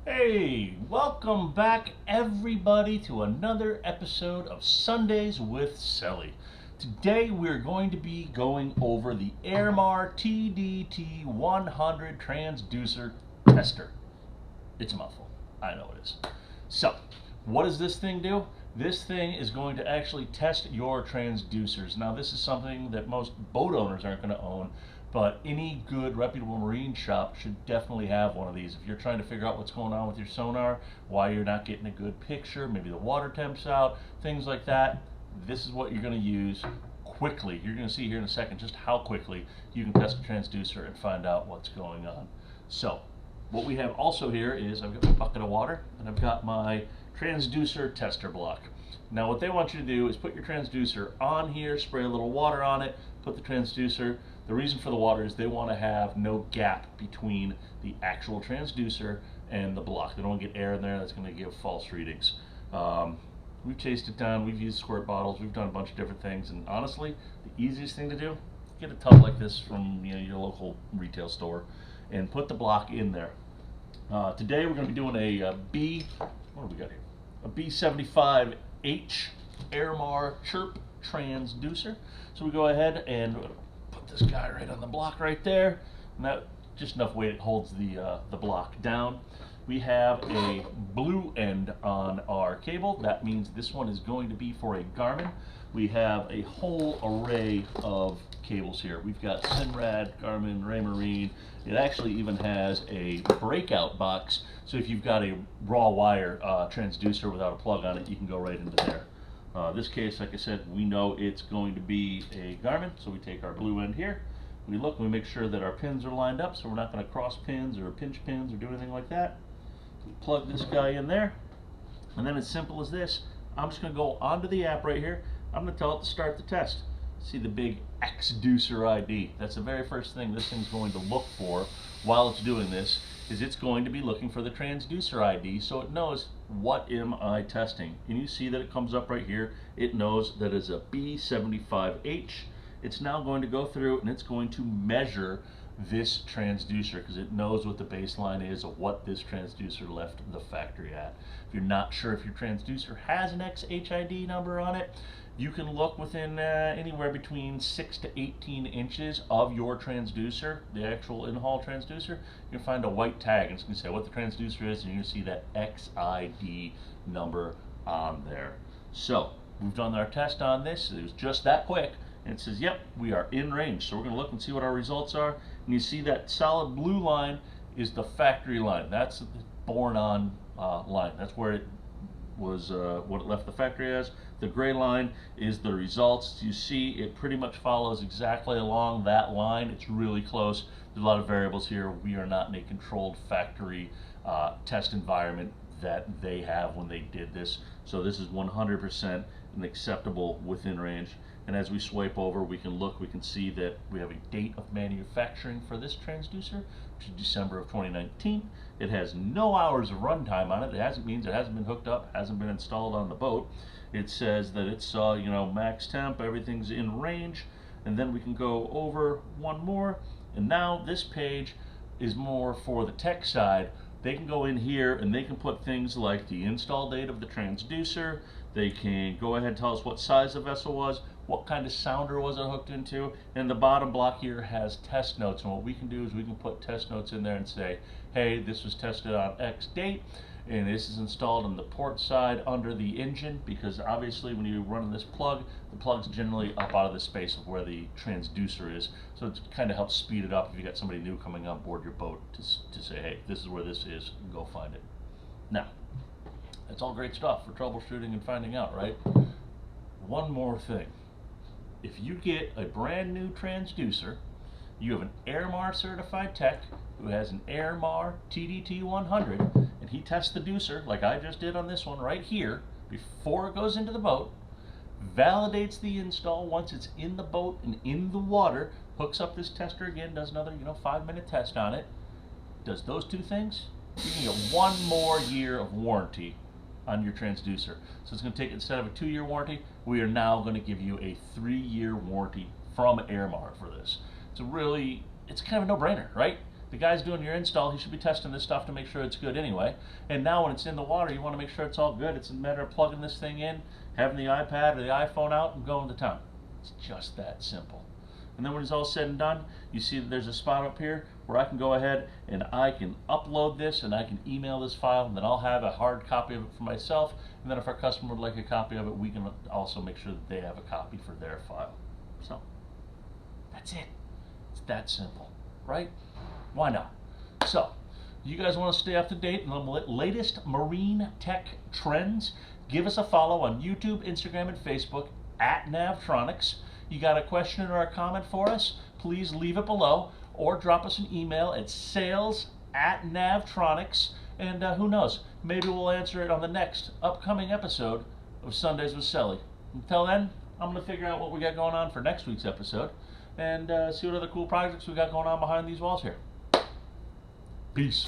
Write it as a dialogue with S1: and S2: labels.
S1: Hey, welcome back everybody to another episode of Sundays with Sully. Today we're going to be going over the Airmar TDT100 transducer tester. It's a mouthful, I know it is. So, what does this thing do? This thing is going to actually test your transducers. Now this is something that most boat owners aren't going to own, but any good reputable marine shop should definitely have one of these. If you're trying to figure out what's going on with your sonar, why you're not getting a good picture, maybe the water temp's out, things like that, this is what you're going to use quickly. You're going to see here in a second just how quickly you can test a transducer and find out what's going on. So, what we have also here is I've got my bucket of water and I've got my transducer tester block. Now what they want you to do is put your transducer on here, spray a little water on it, put the transducer. The reason for the water is they want to have no gap between the actual transducer and the block. They don't want to get air in there that's going to give false readings. We've chased it down, we've used squirt bottles, we've done a bunch of different things, and honestly, the easiest thing to do, get a tub like this from your local retail store and put the block in there. Today we're going to be doing a what do we got here? A B75 H Airmar chirp transducer. So we go ahead and put this guy right on the block right there, and that just enough weight it holds the block down. We have a blue end on our cable. That means this one is going to be for a Garmin. We have a whole array of cables here. We've got Simrad, Garmin, Raymarine. It actually even has a breakout box, so if you've got a raw wire transducer without a plug on it, you can go right into there. This case, like I said, we know it's going to be a Garmin, so we take our blue end here. We look and we make sure that our pins are lined up, so we're not going to cross pins or pinch pins or do anything like that. We plug this guy in there, and then as simple as this, I'm just going to go onto the app right here. I'm going to tell it to start the test. See the big X-ducer ID. That's the very first thing this thing's going to look for while it's doing this, is it's going to be looking for the transducer ID so it knows what am I testing. And you see that it comes up right here. It knows that it's a B75H. It's now going to go through and it's going to measure this transducer because it knows what the baseline is of what this transducer left the factory at. If you're not sure if your transducer has an XHID number on it, you can look within anywhere between 6 to 18 inches of your transducer, the actual in-haul transducer. You can find a white tag and it's going to say what the transducer is, and you're going to see that XID number on there. So we've done our test on this. It was just that quick, and it says, yep, we are in range. So we're going to look and see what our results are. And you see that solid blue line is the factory line. That's the born on line. That's where it was what it left the factory as. The gray line is the results. You see it pretty much follows exactly along that line. It's really close. There's a lot of variables here. We are not in a controlled factory test environment that they have when they did this. So this is 100% an acceptable within range. And as we swipe over, we can look, we can see that we have a date of manufacturing for this transducer, which is December of 2019. It has no hours of runtime on it. It means it hasn't been hooked up, hasn't been installed on the boat. It says that it's max temp, everything's in range. And then we can go over one more. And now this page is more for the tech side. They can go in here and they can put things like the install date of the transducer. They can go ahead and tell us what size the vessel was, what kind of sounder was it hooked into, and the bottom block here has test notes. And what we can do is we can put test notes in there and say, hey, this was tested on X date, and this is installed on the port side under the engine, because obviously when you're running this plug, the plug's generally up out of the space of where the transducer is. So it kind of helps speed it up if you got somebody new coming on board your boat to say, hey, this is where this is, go find it. Now, that's all great stuff for troubleshooting and finding out, right? One more thing. If you get a brand new transducer, you have an Airmar certified tech who has an Airmar TDT100, and he tests the ducer like I just did on this one right here before it goes into the boat, validates the install once it's in the boat and in the water, hooks up this tester again, does another 5-minute test on it, does those two things, you can get 1 more year of warranty on your transducer. So it's going to take, instead of a 2-year warranty, we are now going to give you a 3-year warranty from Airmar for this. It's kind of a no-brainer, right? The guy's doing your install, he should be testing this stuff to make sure it's good anyway. And now when it's in the water, you want to make sure it's all good. It's a matter of plugging this thing in, having the iPad or the iPhone out, and going to town. It's just that simple. And then when it's all said and done, you see that there's a spot up here where I can go ahead and I can upload this and I can email this file, and then I'll have a hard copy of it for myself. And then if our customer would like a copy of it, we can also make sure that they have a copy for their file. So that's it. It's that simple, right? Why not? So, you guys want to stay up to date on the latest marine tech trends? Give us a follow on YouTube, Instagram, and Facebook at Navtronics. You got a question or a comment for us? Please leave it below, or drop us an email at sales@Navtronics, and who knows, maybe we'll answer it on the next upcoming episode of Sundays with Sully. Until then, I'm going to figure out what we got going on for next week's episode, and see what other cool projects we got going on behind these walls here. Peace.